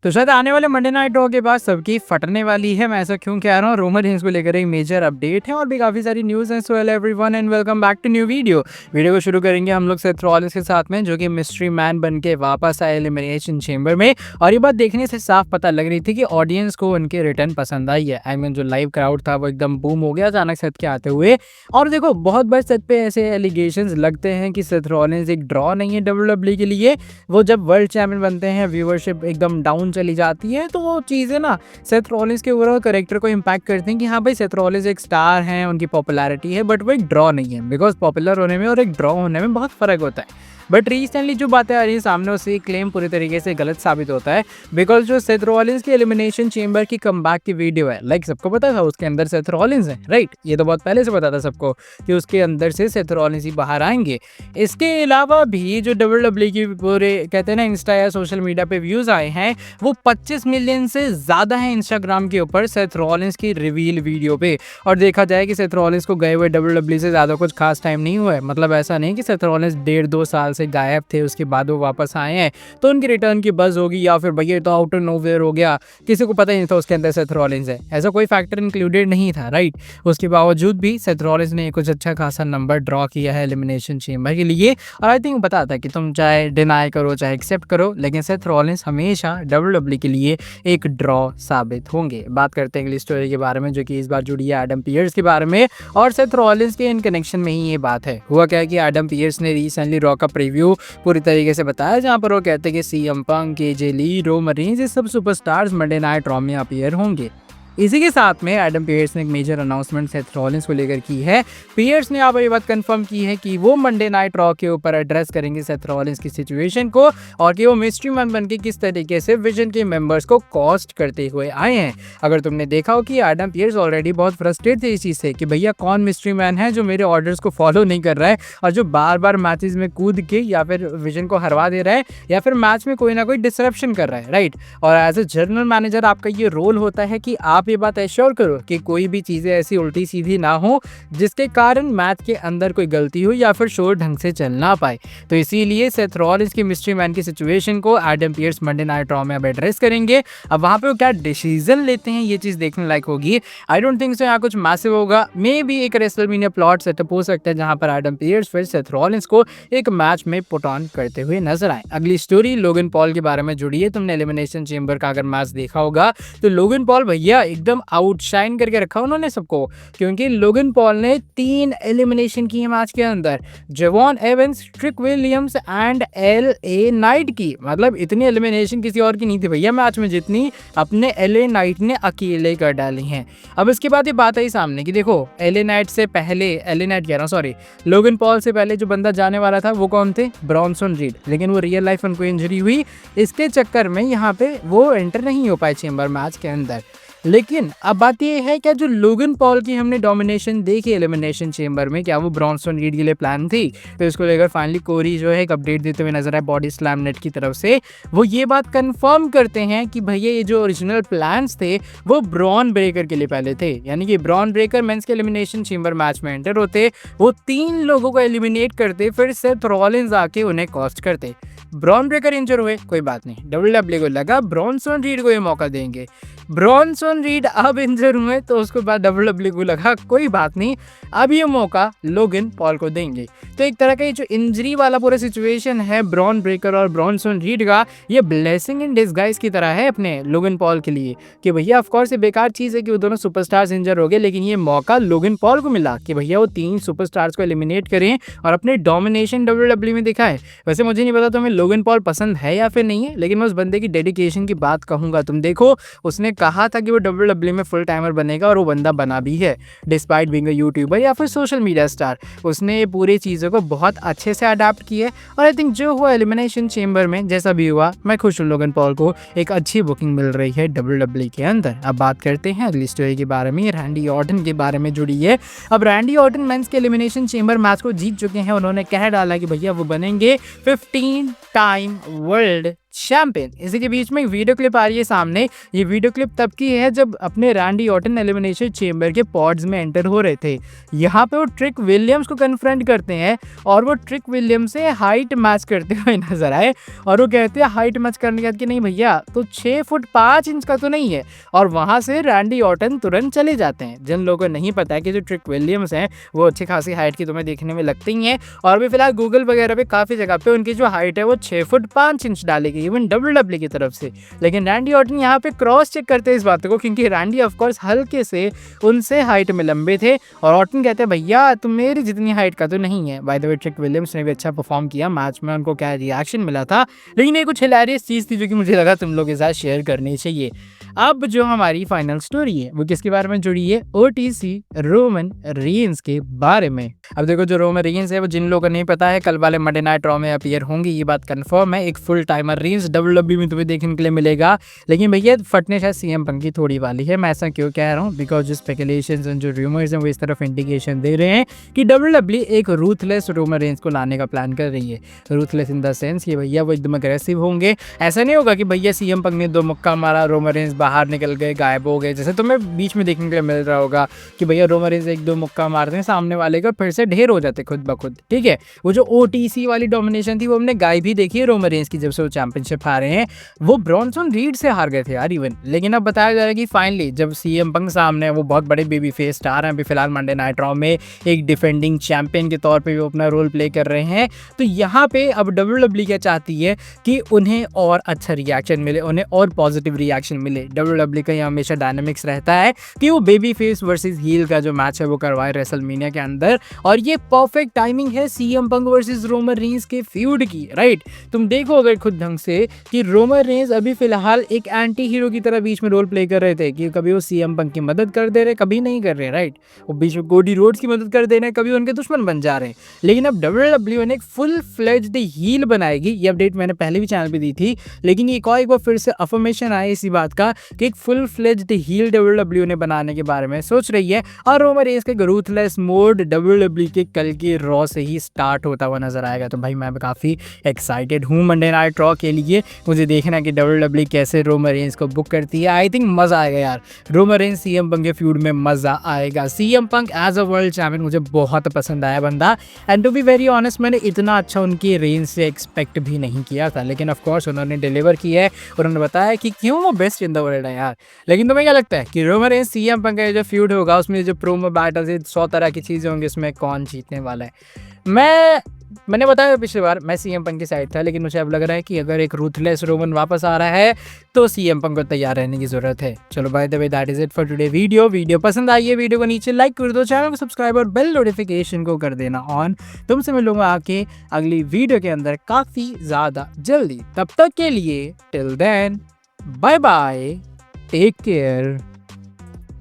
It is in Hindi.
तो शायद आने वाले मंडे नाइट रॉ के बाद सबकी फटने वाली है। मैं ऐसा क्यों कह रहा हूँ, रोमन रेंज को लेकर एक मेजर अपडेट है और भी काफ़ी सारी न्यूज़ हैं। So hello everyone and welcome back to new video. Video को शुरू करेंगे हम लोग सेथ रॉलिंस के साथ में, जो कि मिस्ट्री मैन बन के वापस आए एलिमिनेशन चेंबर में। और ये बात देखने से साफ पता लग रही थी कि ऑडियंस को उनके रिटर्न पसंद आई है। आई मीन जो लाइव क्राउड था वो एकदम बूम हो गया अचानक सेथ के आते हुए। और देखो बहुत बार सेथ पे ऐसे एलिगेशंस लगते हैं कि सेथ रॉलिंस एक ड्रॉ नहीं है डब्ल्यूडब्ल्यूई के लिए। वो जब वर्ल्ड चैंपियन बनते हैं व्यूअरशिप एकदम डाउन चली जाती है, तो वो चीज़ें ना सेथ रॉलिंस के ओवरऑल कैरेक्टर को इम्पैक्ट करती हैं कि हाँ भाई सेथ रॉलिंस एक स्टार हैं, उनकी पॉपुलैरिटी है, बट वो एक ड्रॉ नहीं है। बिकॉज पॉपुलर होने में और एक ड्रॉ होने में बहुत फ़र्क होता है। बट रिसेंटली जो बातें आ रही है सामने, उससे क्लेम पूरी तरीके से गलत साबित होता है। बिकॉज जो सेथ रॉलिंस की एलिमिनेशन चेंबर की कमबैक की वीडियो है, लाइक सबको पता था उसके अंदर सेथ रॉलिंस है, राइट। ये तो बहुत पहले से पता था सबको कि उसके अंदर से सेथ रॉलिंस ही बाहर आएंगे। इसके अलावा भी जो डब्ल्यूडब्ल्यूई की पूरे कहते हैं ना इंस्टा या सोशल मीडिया पे व्यूज़ आए हैं, वो 25 मिलियन से ज़्यादा है इंस्टाग्राम के ऊपर सेथ रॉलिंस की रिवील वीडियो पे। और देखा जाए कि सेथ रॉलिंस को गए हुए डब्ल्यूडब्ल्यूई से ज़्यादा कुछ खास टाइम नहीं हुआ है। मतलब ऐसा नहीं कि सेथ रॉलिंस 1.5-2 साल से गायब थे, उसके बाद वो वापस आए हैं तो उनकी रिटर्न की बज़ होगी, या फिर भैया तो आउट ऑफ नोवेयर हो गया, किसी को पता ही नहीं था उसके अंदर सेथ रॉलिंस है। ऐसा कोई फैक्टर इंक्लूडेड नहीं था, राइट। उसके बावजूद भी सेथ रॉलिंस ने कुछ अच्छा खासा नंबर ड्रॉ किया है एलिमिनेशन चेंबर के लिए। और आई थिंक पता था कि तुम चाहे डिनाई करो चाहे एक्सेप्ट करो, लेकिन सेथ रॉलिंस हमेशा डब्ल्यूडब्ल्यूई के लिए एक ड्रॉ साबित होंगे। बात करते हैं अगली स्टोरी के बारे में, जो कि इस बार जुड़ी है एडम पियर्स के बारे में और सेथ रॉलिंस के इन कनेक्शन में ही ये बात है। हुआ क्या है कि एडम पियर्स ने रिसेंटली रॉ का प्रीव्यू पूरी तरीके से बताया, जहां पर वो कहते हैं कि सीएम पंक, केजे ली, रोमन रेंज, ये सब सुपरस्टार्स मंडे नाइट रॉ में अपीयर होंगे। इसी के साथ में एडम पियर्स ने एक मेजर अनाउंसमेंट सेथ रॉलिंस को लेकर की है। पियर्स ने यहाँ पर ये बात कंफर्म की है कि वो मंडे नाइट रॉ के ऊपर एड्रेस करेंगे सेथ रॉलिंस की सिचुएशन को, और कि वो मिस्ट्री मैन बन के किस तरीके से विजन के मेंबर्स को कॉस्ट करते हुए आए हैं। अगर तुमने देखा हो कि एडम पियर्स ऑलरेडी बहुत फ्रस्ट्रेट थे इस चीज़ से कि भैया कौन मिस्ट्री मैन है जो मेरे ऑर्डर्स को फॉलो नहीं कर रहा है और जो बार बार मैचेस में कूद के या फिर विजन को हरवा दे रहा है या फिर मैच में कोई ना कोई डिसरप्शन कर रहा है, राइट। और एज ए जनरल मैनेजर आपका ये रोल होता है कि आप ये बात एश्योर करो कि कोई भी चीज़ें ऐसी उल्टी सीधी ना हो जिसके कारण मैच के अंदर कोई गलती हो या फिर शो ढंग से चल ना पाए। तो इसीलिए सेथ रॉलिंस की मिस्ट्री मैन की सिचुएशन को Adam Pearce Monday night raw में अब एड्रेस करेंगे। अब वहाँ पे वो क्या डिसीजन लेते हैं ये चीज़ देखने लायक होगी। आई डोंट थिंक सो यहाँ कुछ मैसिव होगा। मे बी एक रेसलमेनिया प्लॉट सेटअप हो सकता है जहाँ पर एडम पियर्स फिर सेथ रॉलिंस को एक मैच में पुट ऑन करते हुए नजर आए। अगली स्टोरी लोगन पॉल के बारे में जुड़ी है। तुमने एलिमिनेशन चेंबर का अगर मैच देखा होगा तो लोगन पॉल भैया एकदम आउटशाइन करके रखा उन्होंने सबको, क्योंकि लोगन पॉल ने 3 एलिमिनेशन किए मैच के अंदर, Jevon Evans, Trick Williams and LA Knight की। मतलब इतनी एलिमिनेशन किसी और की नहीं थी भैया मैच में जितनी अपने LA नाइट ने अकेले कर डाली हैं। अब इसके बाद ये बात आई सामने कि देखो LA नाइट से पहले, LA नाइट कह रहा हूँ सॉरी, लोगन पॉल से पहले जो बंदा जाने वाला था वो कौन थे, ब्रॉन्सन रीड। लेकिन वो रियल लाइफ उनको इंजरी हुई, इसके चक्कर में यहाँ पे वो एंटर नहीं हो पाए चेंबर मैच के अंदर। लेकिन अब बात ये है क्या जो लोगन पॉल की हमने डोमिनेशन देखी एलिमिनेशन चेंबर में, क्या वो ब्रॉन्सन रीड के लिए प्लान थी। तो इसको लेकर फाइनली कोरी जो है एक अपडेट देते हुए नजर आए बॉडी स्लैम नेट की तरफ से। वो ये बात कंफर्म करते हैं कि भैया ये जो ओरिजिनल प्लान्स थे वो ब्रॉन ब्रेकर के लिए पहले थे, यानी कि ब्रॉन ब्रेकर मेंस के एलिमिनेशन चेंबर मैच में एंटर होते, वो 3 लोगों को एलिमिनेट करते, फिर सेथ रॉलिंस आके उन्हें कॉस्ट करते। ब्रॉन ब्रेकर इंजर हुए, कोई बात नहीं, डब्ल्यूडब्ल्यूई को लगा ब्रॉन्सन रीड को ये मौका देंगे। ब्रॉन्सन रीड अब इंजर हुए तो उसके बाद डब्ल्यूडब्ल्यूई को लगा कोई बात नहीं, अब ये मौका लोगन पॉल को देंगे। तो एक तरह का ये जो इंजरी वाला पूरा सिचुएशन है ब्रॉन ब्रेकर और ब्रॉन्सन रीड का, ये ब्लेसिंग इन डिस्गाइज की तरह है अपने लोगन पॉल के लिए कि भैया ऑफ कोर्स ये बेकार चीज़ है कि वो दोनों सुपरस्टार्स इंजर हो गए, लेकिन ये मौका लोगन पॉल को मिला कि भैया वो 3 सुपरस्टार्स को एलिमिनेट करें और अपने डोमिनेशन डब्ल्यूडब्ल्यूई में दिखाए। वैसे मुझे नहीं पता तुम्हें लोगन पॉल पसंद है या फिर नहीं है, लेकिन मैं उस बंदे की डेडिकेशन की बात कहूँगा। तुम देखो उसने कहा था कि वो डब्ल्यूडब्ल्यूई में फुल टाइमर बनेगा और वो बंदा बना भी है, डिस्पाइट बीइंग अ यूट्यूबर या फिर सोशल मीडिया स्टार। उसने ये पूरी चीज़ों को बहुत अच्छे से अडाप्ट किया है और आई थिंक जो हुआ एलिमिनेशन चेंबर में जैसा भी हुआ, मैं खुश हूँ लोगन पॉल को एक अच्छी बुकिंग मिल रही है डब्ल्यूडब्ल्यूई के अंदर। अब बात करते हैं अगली स्टोरी के बारे में, रैंडी ऑर्टन के बारे में जुड़ी है। अब रैंडी ऑर्टन मेंस के एलिमिनेशन चेंबर मैच को जीत चुके हैं। उन्होंने कह डाला कि भैया वो बनेंगे 15 टाइम वर्ल्ड चैंपियन। इसी के बीच में एक वीडियो क्लिप आ रही है सामने। ये वीडियो क्लिप तब की है जब अपने रैंडी ऑर्टन एलिमिनेशन चेंबर के पॉड्स में एंटर हो रहे थे। यहाँ पे वो ट्रिक विलियम्स को कन्फ्रंट करते हैं और वो ट्रिक विलियम्स से हाइट मैच करते हुए नजर आए और वो कहते हैं हाइट मैच करने के बाद कि नहीं भैया तो 6 फुट 5 इंच का तो नहीं है, और वहाँ से रैंडी ऑर्टन तुरंत चले जाते हैं। जिन लोगों को नहीं पता है कि जो ट्रिक विलियम्स हैं वो अच्छी खासी हाइट की तुम्हें देखने में लगती ही हैं, और भी फिलहाल गूगल वगैरह पे काफ़ी जगह पे उनकी जो हाइट है वो 6 फुट 5 इंच डाली गई, इवन WWE की तरफ से। लेकिन रैंडी ऑर्टन यहाँ पे क्रॉस चेक करते हैं इस बात को, क्योंकि रैंडी ऑफकोर्स हल्के से उनसे हाइट में लंबे थे, और ऑर्टन कहते हैं भैया तुम मेरी जितनी हाइट का तो नहीं है। By the way trick Williams ने भी अच्छा परफॉर्म किया मैच में, उनको क्या रिएक्शन मिला था, लेकिन ये कुछ हिलेरियस चीज़ थी जो कि मुझे लगा तुम लोगों के साथ शेयर करनी चाहिए। अब जो हमारी फाइनल स्टोरी है वो किसके बारे में जुड़ी है? OTC रोमन रेंस के बारे में। अब देखो जो रोमन रेंस है वो जिन लोगों को नहीं पता है कल वाले मंडे नाइट रॉ में अपीयर होंगे, ये बात कंफर्म है। एक फुल टाइमर रेंस WWE में तुम्हें देखने के लिए मिलेगा, लेकिन भैया फटने शायद CM पंक की थोड़ी वाली है। मैं ऐसा क्यों कह रहा हूँ? बिकॉज जो स्पेकुलेशंस एंड जो रूमर्स हैं वो इस तरफ इंडिकेशन दे रहे हैं कि WWE एक रूथलेस रोमन रेंस को लाने का प्लान कर रही है। रूथलेस इन द सेंस कि भैया वो एकदम अग्रेसिव होंगे। ऐसा नहीं होगा कि भैया CM पंक ने 2 मुक्का मारा, रोमन रेंस बाहर निकल गए, गायब हो गए, जैसे तुम्हें बीच में देखने के लिए मिल रहा होगा कि भैया रोमन रेंस 1-2 मुक्का मारते हैं सामने वाले का, फिर से ढेर हो जाते खुद ब खुद। ठीक है, वो जो OTC वाली डोमिनेशन थी वो हमने गायब ही देखी है रोमन रेंस की जब से वो चैंपियनशिप हारे हैं। वो ब्रॉन्सन रीड से हार गए थे यार इवन। लेकिन अब बताया जा रहा है कि फाइनली जब CM पंक सामने है, वो बहुत बड़े बेबी फेस स्टार हैं, अभी फिलहाल मंडे नाइट रॉ में एक डिफेंडिंग चैंपियन के तौर पे वो अपना रोल प्ले कर रहे हैं। तो यहाँ पे अब WWE क्या चाहती है कि उन्हें और अच्छा रिएक्शन मिले, उन्हें और पॉजिटिव रिएक्शन मिले। WWE का हमेशा डायनामिक्स रहता है कि वो बेबी फेस वर्सेस हील का जो मैच है वो करवाए रेसलमेनिया के अंदर, और ये परफेक्ट टाइमिंग है CM पंक वर्सेस रोमन रेंस के फ्यूड की, राइट। तुम देखोगे खुद ढंग से कि रोमन रेंस अभी फिलहाल एक एंटी हीरो की तरह बीच में रोल प्ले कर रहे थे कि कभी वो CM पंक की मदद कर दे रहे, कभी नहीं कर रहे, राइट। वो बीच में कोडी रोड्स की मदद कर दे रहे, कभी उनके दुश्मन बन जा रहे हैं। लेकिन अब WWE ने एक फुल फ्लेज्ड हील बनाएगी। ये अपडेट मैंने पहले भी चैनल पे दी थी, लेकिन एक बार फिर से अफर्मेशन आया इसी बात का कि एक फुल फ्लेज्ड हील WWE ने बनाने के बारे में सोच रही है, और रोमन रेंस के रूथलेस मोड WWE के कल के रॉ से ही स्टार्ट होता हुआ नजर आएगा। तो भाई मैं काफ़ी एक्साइटेड हूँ मंडे नाइट रॉ के लिए। मुझे देखना है कि WWE कैसे रोमन रेंस को बुक करती है। आई थिंक मज़ा आएगा यार, रोमन रेंस CM पंक के फ्यूड में मज़ा आएगा। CM Punk as a world champion मुझे बहुत पसंद आया बंदा, and to be very honest मैंने इतना अच्छा उनकी रेंस से एक्सपेक्ट भी नहीं किया था, लेकिन ऑफ कोर्स उन्होंने डिलीवर किया है। उन्होंने बताया कि क्यों वो बेस्ट इन द वर्ल्ड है यार। लेकिन तुम्हें क्या लगता है कि रोमन रेंस CM पंक का जो फ्यूड होगा उसमें जो प्रोमो बैटल से 100 तरह की चीज़ें होंगी, उसमें कौन जीतने वाला है? मैंने बताया पिछली बार मैं CM पंक की साइड था, लेकिन मुझे अब लग रहा है कि अगर एक रूथलेस रोमन वापस आ रहा है तो CM पंक को तैयार रहने की जरूरत है। चलो by the way that is it for today video पसंद आई है वीडियो को नीचे लाइक कर दो, चैनल को सब्सक्राइब और बेल नोटिफिकेशन को कर देना ऑन। तुमसे मिलूंगा आके अगली वीडियो के अंदर काफ़ी ज़्यादा जल्दी। तब तक के लिए till then bye bye, take care.